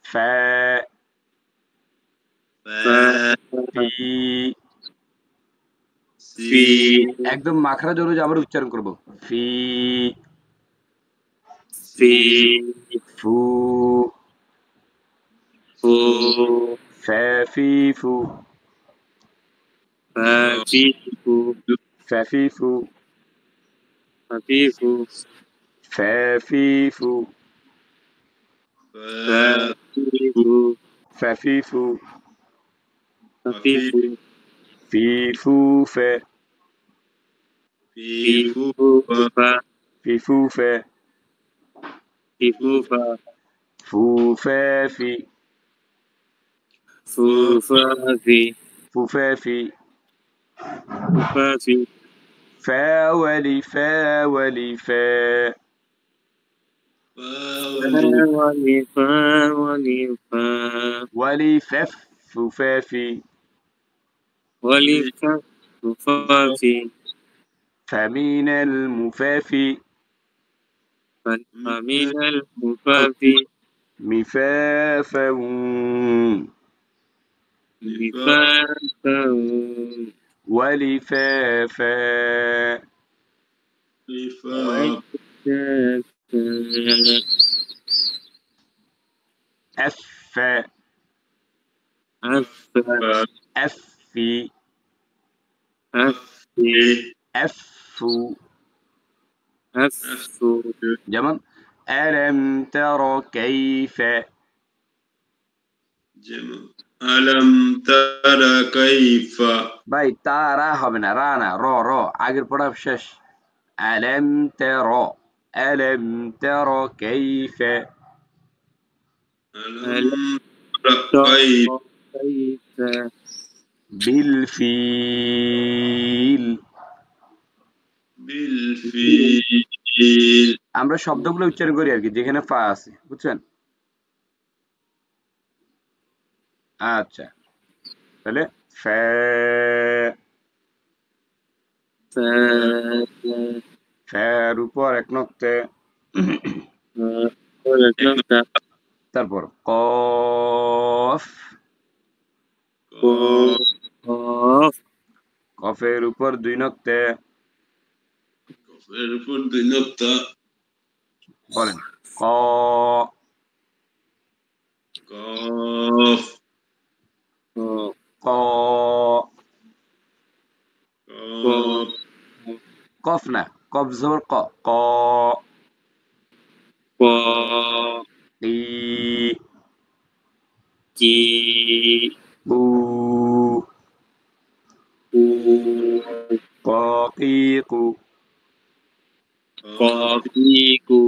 ফা ফি ফি একদম মাখরাজ অনুযায়ী আবার উচ্চারণ করব ফি ফি ফু ফু ফাফিফু ফাফিফু ফাফিফু ফাফিফু ফাফিফু ফাফিফু ফাফিফু ফাফিফু ফিফুফা ফিফুফা ফিফুফা ফিফুফা ফুফাফি ফুফাফি ফুফাফি ফুফাফি فاولي فاولي فا ولفا ولفا ولي فف فافي ولفا فافي فمن المفافي فمن المفافي مفافا لفافا ولفافا أفا أفا أفي أفي أفو أفو جمال ألم تر كيف ألم تر كيف ভাই তারা হবে না রা না র র আগের পড়া শেষ ألم تر ألم تر كيف ألم تر كيف بالفيل بالفيل আমরা শব্দগুলো উচ্চারণ করি আর কি যেখানে ফা আছে বুঝছেন আচ্ছা তাহলে ফা ফের উপর এক নক্তে তারপর কফ কফের উপর দুই নক্তে কফের উপর দুই নক্তা বলেন ক কফ ক কফ না কফ জবর ক ক কি বু ককিকু ককিকু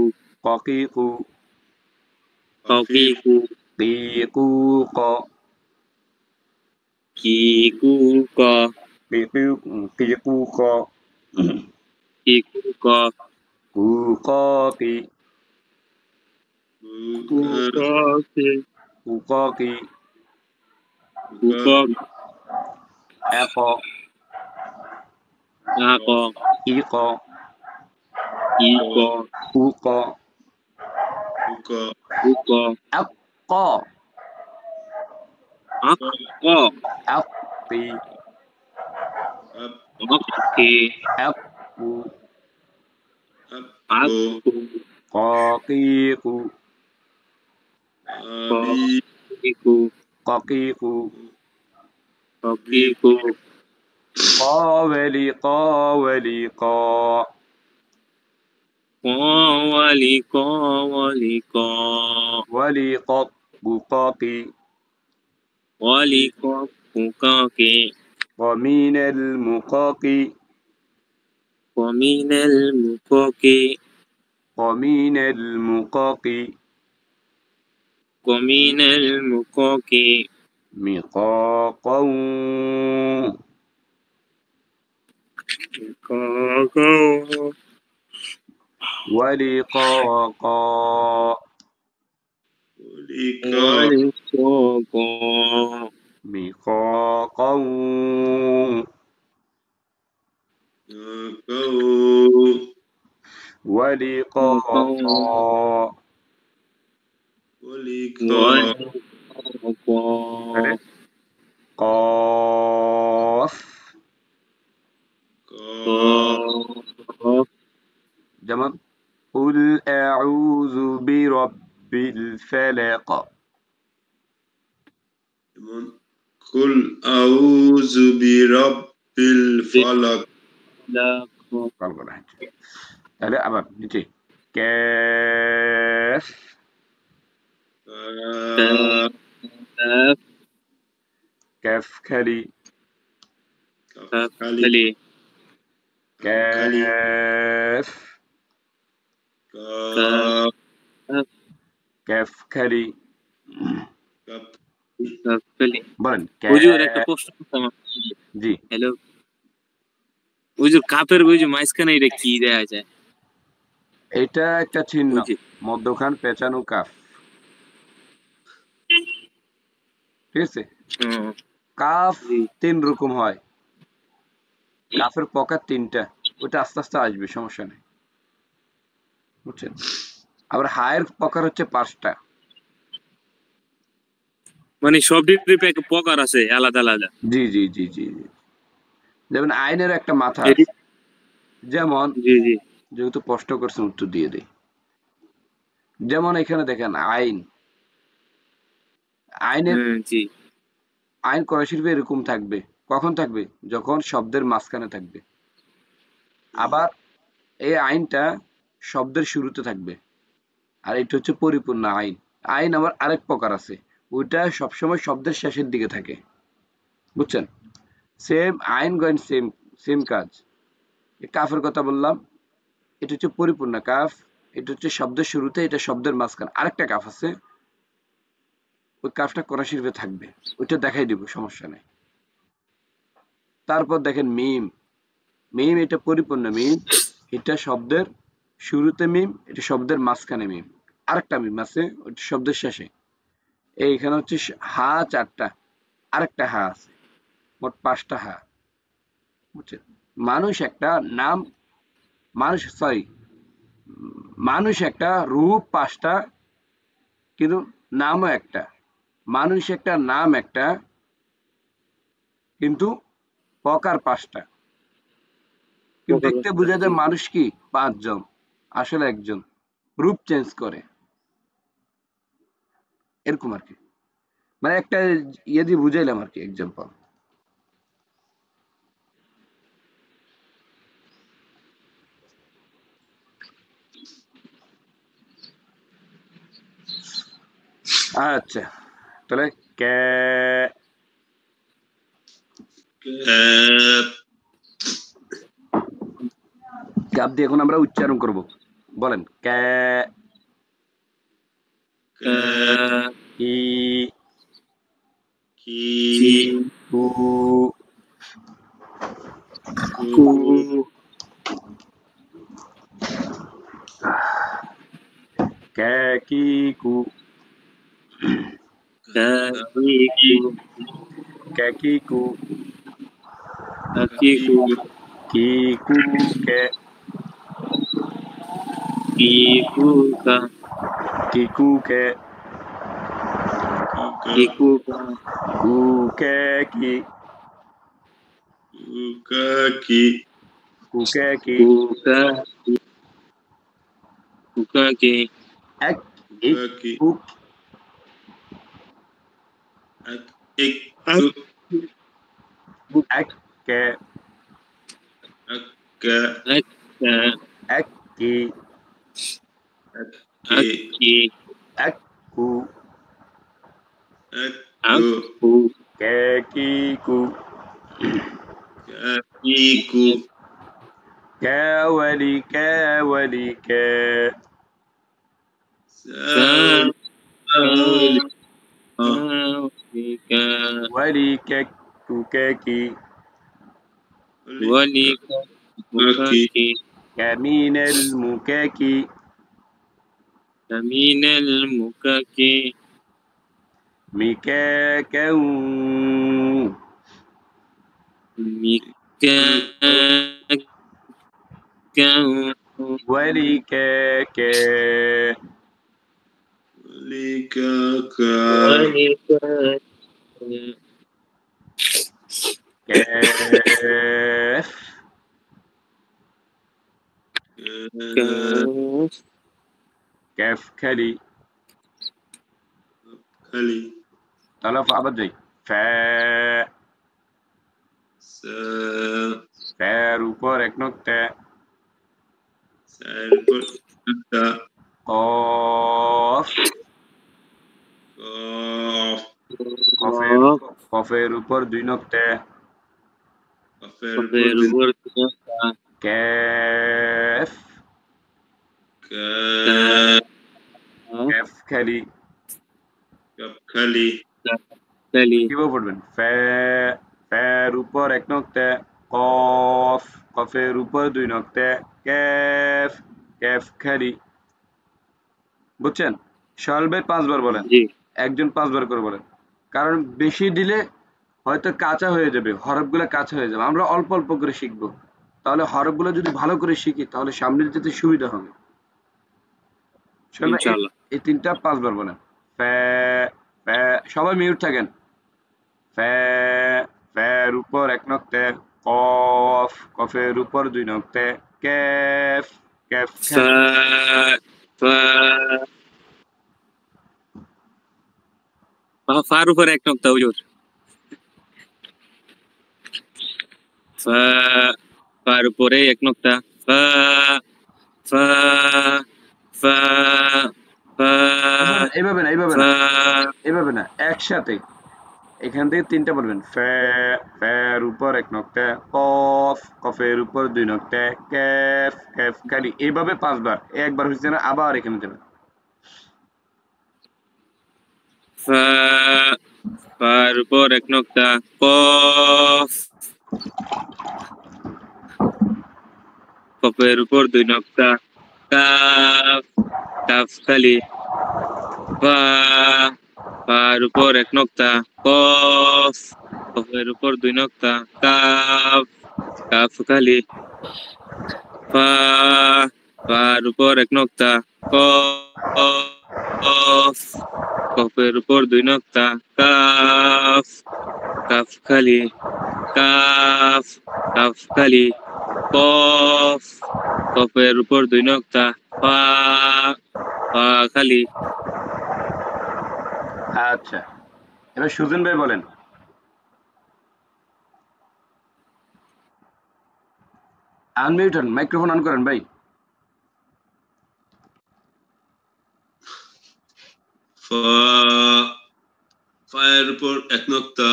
কিকু ক কিকু ক কুককি কুককি এক ইক উক এক ক একটি একু ককিকু ককিকু قاولي قاولي قا ولي قط بقاقي ومن المقاقي ومن المقاقي مقاقا ولقاقا مقاقا ولقاقا Ready? قاف যেমন قل أعوذ برب الفلق قل أعوذ برب الفلق তাহলে আবার নিচে كاف كاف খালি كاف كاف খালি বলেন হুজুর একটা প্রশ্ন করতাম জি হ্যালো হুজুর কাপের ওই যে মাঝখানে এটা কি দেয়া যায় এটা একটা চিহ্ন হুজুর মধ্যখান পেঁচানো কাফ ঠিক আছে কাফ জি। 3 রকম হয় কাফের প্রকার 3টা ওটা আস্তে আস্তে আসবে সমস্যা নেই বুঝছেন আবার হায়ের প্রকার হচ্ছে 5টা মানে সব প্রকার আছে আলাদা আলাদা জি জি জি জি জি। যেমন আইনের একটা মাথা আছে যেমন জি জি যেহেতু প্রশ্ন করছেন উত্তর দিয়ে দেই যেমন এখানে দেখেন আইন আইনের জি আইন কোরআন শরীফে এরকম থাকবে কখন থাকবে যখন শব্দের মাঝখানে থাকবে আবার এই আইনটা শব্দের শুরুতে থাকবে আর এটা হচ্ছে পরিপূর্ণ আইন আইন আবার আরেক প্রকার আছে ওইটা সবসময় শব্দের শেষের দিকে থাকে বুঝছেন সেম আইন গয়েন সেম সেম কাজ কাফের কথা বললাম এটা হচ্ছে পরিপূর্ণ কাফ এটা হচ্ছে শব্দের শুরুতে এটা শব্দের মাঝখানে আরেকটা কাফ আছে ওই কাফটা কোরআন শরীফে থাকবে ওইটা দেখাই দিব সমস্যা নেই তারপর দেখেন মিম মিম এটা পরিপূর্ণ মিম এটা শব্দের শুরুতে মিম এটা শব্দের মাঝখানে মিম আরেকটা মিম আছে ওইটা শব্দের শেষে এইখানে হচ্ছে হা 4টা আরেকটা হা আছে মোট 5টা হা বুঝছেন মানুষ একটা নাম মানুষ একটা রূপ 5টা কিন্তু নামও একটা মানুষ একটা নাম একটা কিন্তু প্রকার 5টা কিন্তু দেখতে বোঝা যায় মানুষ কি 5 জন আসলে একজন রূপ চেঞ্জ করে এরকম আর কি মানে একটা ইয়ে দিয়ে বুঝাইলাম আর কি এক্সাম্পল আচ্ছা তাহলে কাপ দিয়ে এখন আমরা উচ্চারণ করব বলেন কি কু কি কু কি কু কি কু কে কি কু কে কু কে কি কুকে কি এক কুক এক কে এক কি এক কু কে কি কু কে ওয়ালি কে ওয়ালি কে কুকে কি كمين المكاكي مكاكا ولكاكا كاف كاف كلي طلع আবার যাই ফা ফের উপর এক নোক্তা কফ কফের উপর দুই নোক্তা كاف كاف খালি কিভাবে পড়বেন ফের উপর এক নোক্তা কফ কফের উপর দুই নোক্তা ক্যাফ ক্যাফ খালি বুঝছেন সরল ভাই 5 বার বলেন একজন 5 বার করে বলেন কারণ বেশি দিলে হয়তো কাঁচা হয়ে যাবে হরফগুলো কাঁচা হয়ে যাবে আমরা অল্প অল্প করে শিখবো তাহলে হরফগুলো যদি ভালো করে শিখি তাহলে সামনে যেতে সুবিধা হবে ইনশাআল্লাহ এই তিনটা 5 বার বলেন ফে ফে সবাই মিউট থাকেন ফে ফের উপর এক নোক্তা কফ কফের উপর দুই নোক্তা ক্যাফ ক্যাফ ফার উপর এক নোক্তা হুজুর ফার উপরে এক নোক্তা এইভাবে না একসাথে এখান থেকে তিনটা বলবেন ফের উপর এক নোক্তা কফ কফের উপর দুই নোক্তা ক্যাফ ক্যাফ খালি এইভাবে 5 বার একবার হচ্ছে না আবার এখানে যাবেন ফার উপর এক নোক্তা কফ কফের উপর দুই নোক্তা কাফ কাফ খালি ফার উপর এক নোক্তা কফ কফের উপর দুই নোক্তা কাফ কাফ খালি ফার উপর এক নোক্তা কফ কফের উপর দুই নোক্তা কাফ কাফ খালি কাফ কাফ খালি কফ কফের উপর দুই নোক্তা ফা ফা খালি আচ্ছা এবার সুজন ভাই বলেন আনমিউট হন মাইক্রোফোন অন করেন ভাই ফায়ের উপর এক নোক্তা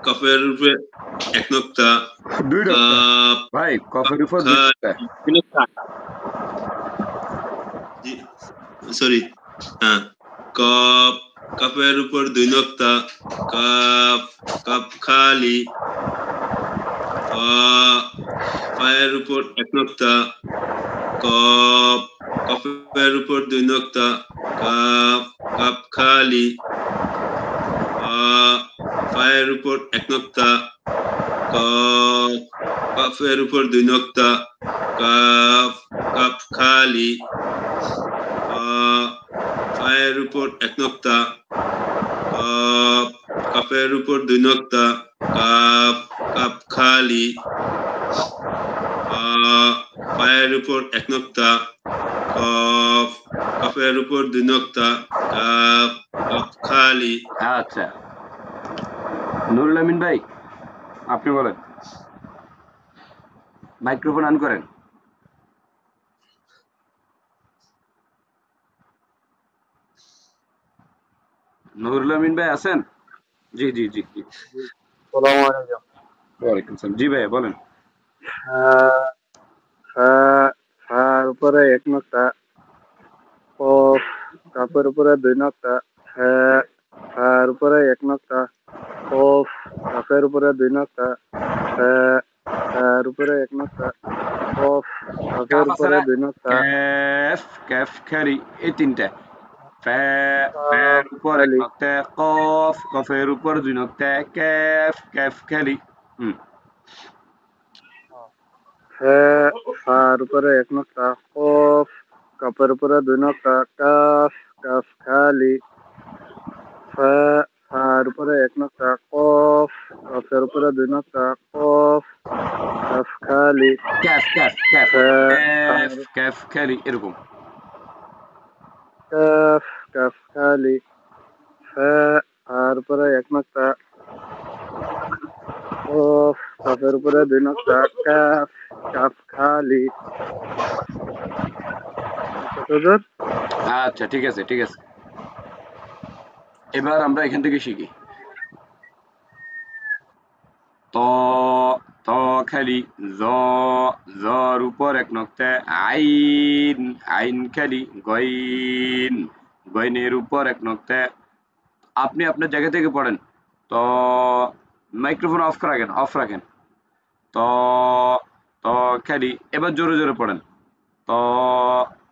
কফের উপরে এক নোক্তা দুই নোক্তা ভাই কফের উপর দুই নোক্তা সরি হ্যাঁ কফের উপর দুই নোক্তা কাফ কাপ খালি ফায়ের উপর এক নোক্তা কফের উপর দুই নোক্তা কাপ কাপ খালি ফায়ের উপর এক নোক্তা কফের উপর দুই নোক্তা কাপ কাপ খালি ফায়ের উপর এক নোক্তা কফের উপর দুই নোক্তা কাপ কাপ খালি ফায়ের উপর এক নোক্তা কফের উপর দুই নোক্তা কাপ কাপ খালি আচ্ছা নুরুল আমিন ভাই আপনি বলেন মাইক্রোফোন অন করেন নুরুল আমিন ভাই আছেন জি জি জি জি আসসালামু আলাইকুম ওয়ালাইকুম আসসালাম জি ভাই বলেন ফার উপরে এক নোক্তা কফ কাফের উপরে দুই নোক্তা ফার উপরে এক নোক্তা কফ কাফের উপরে দুই নোক্তা ফার উপরে এক নোক্তা কফ কাফের উপরে দুই নোক্তা ক্যাফ ক্যাফ খালি এই তিনটা ফের উপর এক নোক্তা কফ কফের উপর দুই নোক্তা ক্যাফ ক্যাফ খালি ফার উপরে এক নোক্তা কফ কাপের উপরে 2 নকটা কাফ কাফ খালি ফা ফার উপরে 1 নকটা কফ কফের উপরে 2 নকটা কফ কাফ খালি ক্যাফ ক্যাফ ক্যাফ ফা ক্যাফ ক্যাফ খালি এরকম। কাফ কাফ খালি ফা ফার উপরে 1 নকটা কফ কফের উপরে 2 নকটা কাফ কাফ খালি। হুজুর আচ্ছা ঠিক আছে ঠিক আছে। এবার আমরা এখান থেকে শিখি। ত ত খালি জ জর উপর 1 নক্তা আইন আইন খালি গইন গইনের উপর 1 নক্তা। আপনি আপনার জায়গা থেকে পড়েন। তো মাইক্রোফোন অফ রাখেন অফ রাখেন। ত ত খালি এবার জোরে জোরে পড়েন। ত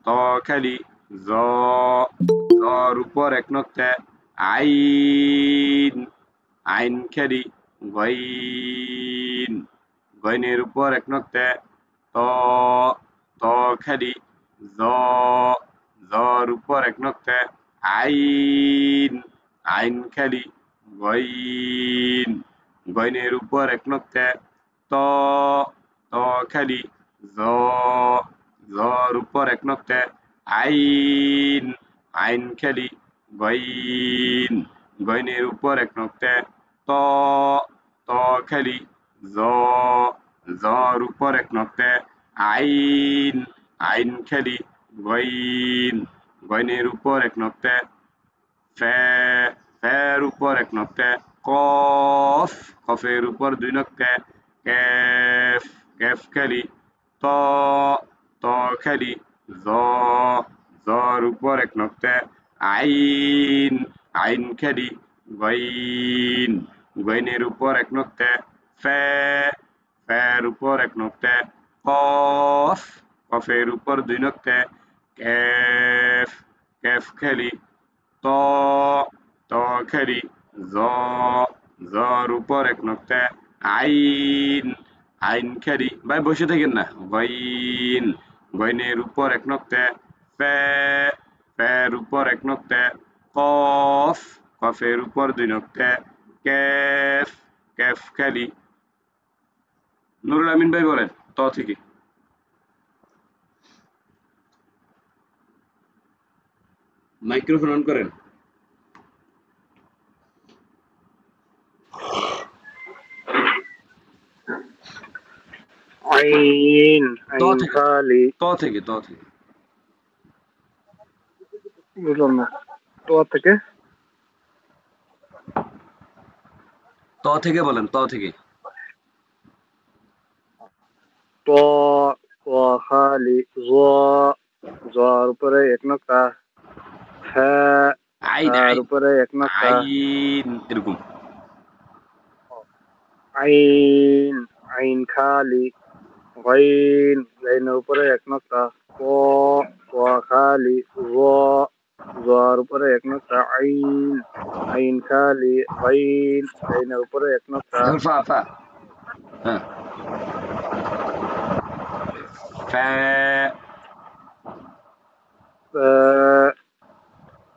ত খালি জ জর উপর 1 নক্তা আইন আইন খালি গইন গইনের উপর 1 নক্তা ত ত খালি জ জর উপর 1 নক্তা আইন আইন খালি গইন গইনের উপর 1 নক্তা ত ত খালি জ জর উপর 1 নক্তা আইন আইন খালি গইন গইনের উপর 1 নক্তা ত ত খালি জ জর উপর 1 নক্তা আইন আইন খালি গইন গইনের উপর 1 নক্তা ফে ফের উপর 1 নক্তা কফ কফের উপর 2 নক্তা কেফ কেফ খালি ত ত খালি জ জর উপর 1 নক্তা আইন আইন খালি গইন গইনের উপর 1 নক্তা ফে ফের উপর 1 নক্তা কফ কফের উপর 2 নক্তা কেফ কেফ খালি ত ত খালি জ জর উপর 1 নক্তা আইন আইন খালি ভাই বসে থাকেন না গইন গইনের উপর 1 নক্তা ফে ফের উপর 1 নক্তা কফ কফের উপর 2 নক্তা কেফ কেফ খালি। নুরুল আমিন ভাই বলেন ত থেকে। মাইক্রোফোন অন করেন। আইন আইন থেকে। খালি ত থেকে ত থেকে। বুঝলাম না তো থেকে ত থেকে বলেন ত থেকে। ত ত খালি জ জর উপরে 1 নকটা হ্যাঁ আইন তার আইন উপরে 1 নকটা আইন এরকম। আইন আইন খালি গইন গাইনের উপরে 1 নকটা ক ক খালি জ জর উপরে 1 নকটা আইন আইন খালি গইন গাইনের উপরে 1 নকটা এবার ফা ফা হ্যাঁ ফা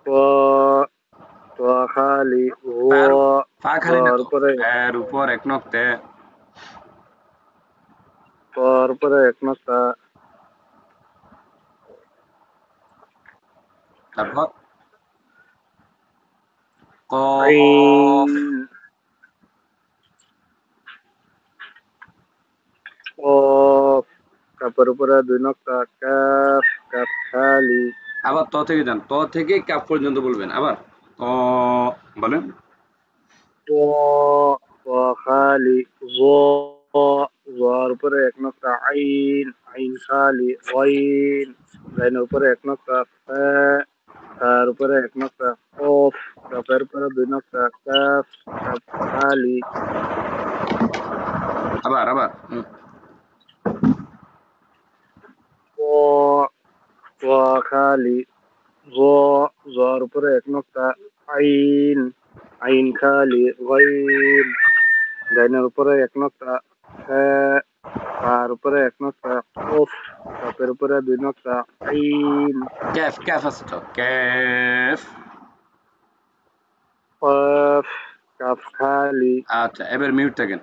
ত ত খালি জ ফার ফা খালি না জর তো উপরে এর উপর 1 নক্তা তোর উপরে 1 নকটা তারপর আইন কফ কফ কাপের উপরে 2 নকটা কাফ কাফ খালি আবার ত থেকে যান ত থেকে কাপ পর্যন্ত বলবেন আবার ত বলেন ত ত খালি জ জর উপরে 1 নকটা আইন আইন খালি গইন গাইনের উপরে 1 নকটা ফা তার উপরে 1 নকটা কফ কাপের উপরে 2 নকটা কাফ কাফ খালি আবার আবার ক ক খালি জ জর উপরে 1 নকটা আইন আইন খালি গইন গাইনের উপরে 1 নকটা হ্যাঁ ফার উপরে এক নক্তা কফ কাফের উপরে দুই নক্তা আইন ক্যাফ ক্যাফ আছে তো ক্যাফ। কফ কাফ খালি আচ্ছা এবার মিউট থাকেন,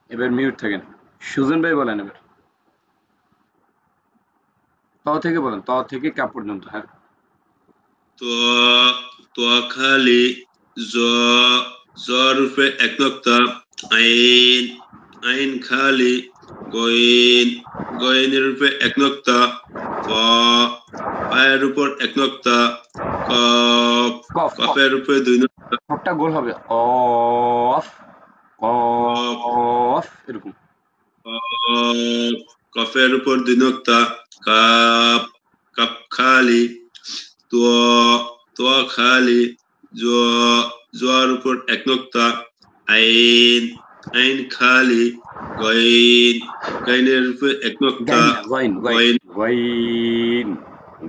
এবার মিউট থাকেন। সুজন ভাই বলেন এবার, ত থেকে বলেন, ত থেকে কাপ পর্যন্ত। হ্যাঁ তোয়া খালি জ জর উপরে এক নক্তা আইন আইন খালি গইন গইনের উপরে এক নক্তা পায়ের উপর এক নক্তা কফ কফ কফ, কফের উপরে দুই নক্তা কফটা গোল হবে অফ কফ কফ এরকম। কফ কফের উপর দুই নক্তা কাপ কাপ খালি তোয়া তোয়া খালি জোয়ার উপর এক নক্তা আইন আইন খালি গইন গাইনের উপর এক নক্তা গাইন না গইন গইন গইন গইন,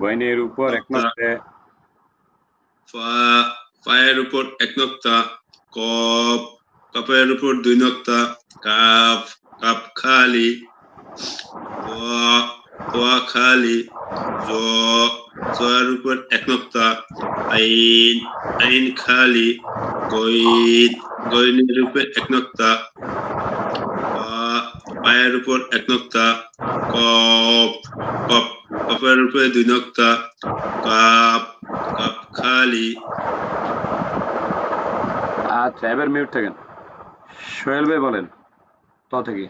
গইনের উপর এক নক্তা নক্তা পায়ের উপর এক নক্তা কপ কাপের উপর দুই নক্তা কাপ কাপ খালি তোয়া তোয়া খালি জয়ের উপর এক নক্তা আইন আইন খালি গইন গইনের উপর এক নক্তা পায়ের উপর এক নক্তা কপ কপ কপের উপর দুই নক্তা কাপ কাপ খালি। আচ্ছা এবার মিউট থাকেন। সোহেল ভাই বলেন ত থেকে।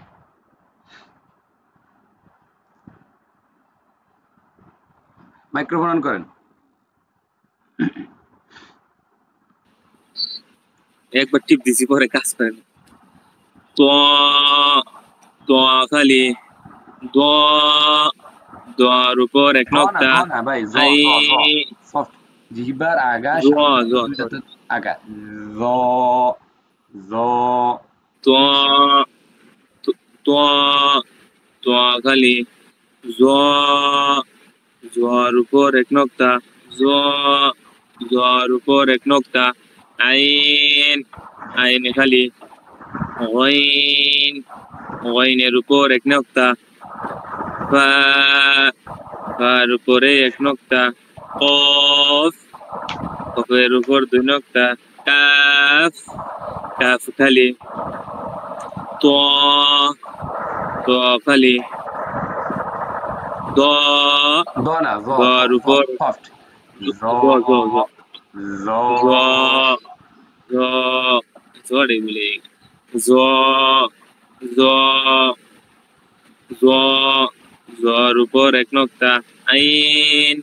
মাইক্রোফোন অন করেন। একবার টিপ দিছি পরে কাজ করে না। তো তো খালি দ দর উপর এক জ না নক্তা জ না ভাই, জ আই জ জ সফট, জিহ্বার আগা জ জ দুইটাতে আগা জ জ তো তো তো খালি জ জর উপর এক নক্তা জ জর উপর এক নক্তা আইন আইন খালি গইন গইনের উপর এক নক্তা ফা ফার উপরে এক নক্তা কফ কফের উপর দুই নক্তা কাফ কাফ খালি তো তো খালি দ দ না জ দর উপর সফট জ জ জ জ জ জ জ জড়ে বলে জ জ জ জর উপর এক নক্তা আইন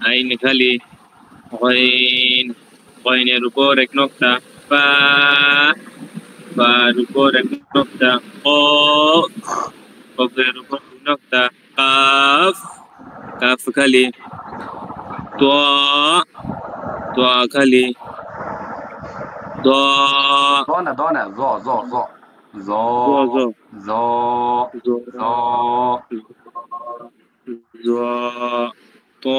আইন খালি গইন গইনের উপর এক নক্তা পা পার উপর এক নক্তা কফ কফের উপর দুই নক্তা কাফ কাফ খালি তোয়া তোয়া খালি দ দ না জ জ জ জ জ জ জ জ জ তো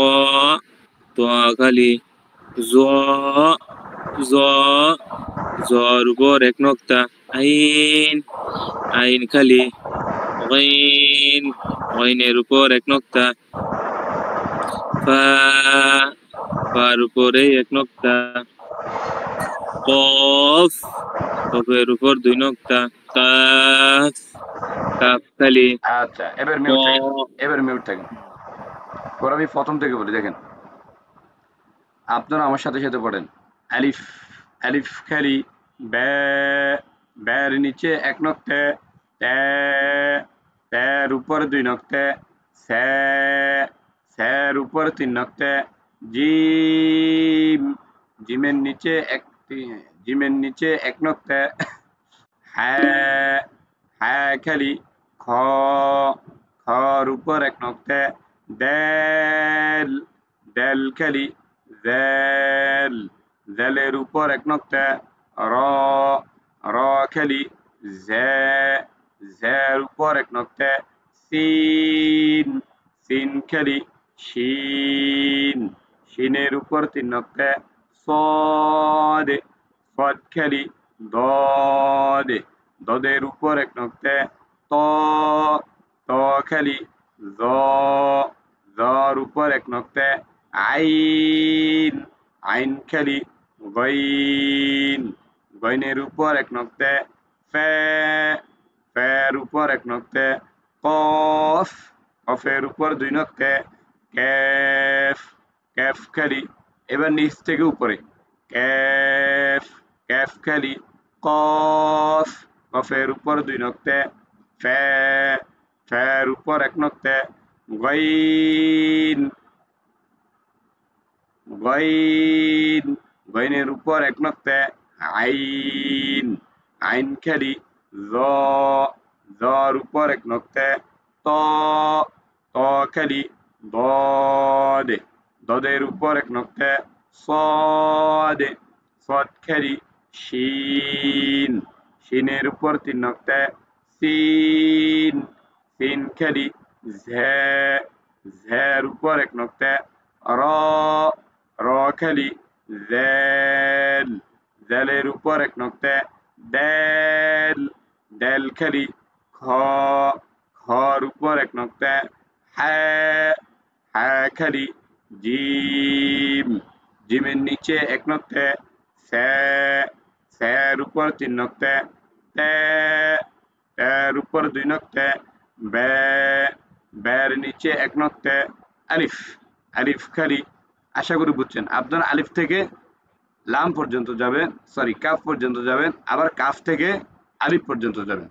তোয়া খালি জ জ জর উপর এক নক্তা আইন আইন খালি গইন গইনের উপর এক নক্তা ফা ফার উপরে এক নক্তা কফ কফের উপর দুই নক্তা কাফ কাফ খালি আচ্ছা এবার মিউট থাকেন, এবার মিউট থাকেন। পরে আমি প্রথম থেকে বলি, দেখেন আপনারা আমার সাথে সাথে পড়েন। আলিফ আলিফ খালি বে, বের নিচে এক নক্তে তে, তের উপর দুই নক্তে সে, সের উপর তিন নক্তে জিম, জিমের নিচে এক, জিমের নিচে এক নক্তে হ্যাঁ, হ্যাঁ খালি খ, খর উপর এক নক্তে দেল, দেল খালি জেল, জেলের উপর এক নক্তে র, র খালি জে, জের উপর এক নক্তে সিন, সিন খালি শিন, শিনের উপর তিন নক্তে সদ, সদ খালি দদ, দদের উপর এক নক্তে ত, ত খালি জ জর উপর এক নক্তা আইন আইন খালি গইন গইনের উপর এক নক্তা ফে ফের উপর এক নক্তা কফ কফের উপর দুই নক্তা ক্যাফ ক্যাফ খালি এবার নিচ থেকে উপরে ক্যাফ ক্যাফ খালি কফ কফের উপর দুই নক্তা ফে ফের উপর এক নক্তা গইন গইন গইনের উপর এক নক্তা আইন আইন খালি জ জর উপর এক নক্তা ত ত খালি ضاد ضদের উপর এক নক্তা صاد صاد খালি শিন শিনের উপর তিন নক্তা সিন সিন খালি ঝে ঝের উপর এক নক্তা র র খালি জেল জেলের উপর এক নক্তা দেল দেল খালি খ খর উপর এক নক্তা হ্যাঁ হ্যাঁ খালি জিম জিমের নিচে এক নক্তা স্যা স্যার উপর তিন নক্তা তে তের উপর দুই নক্তা বে বের নিচে এক নক্তা আলিফ আলিফ খালি আশা করি বুঝছেন আপনারা আলিফ থেকে লাম পর্যন্ত যাবেন সরি কাফ পর্যন্ত যাবেন আবার কাফ থেকে আলিফ পর্যন্ত যাবেন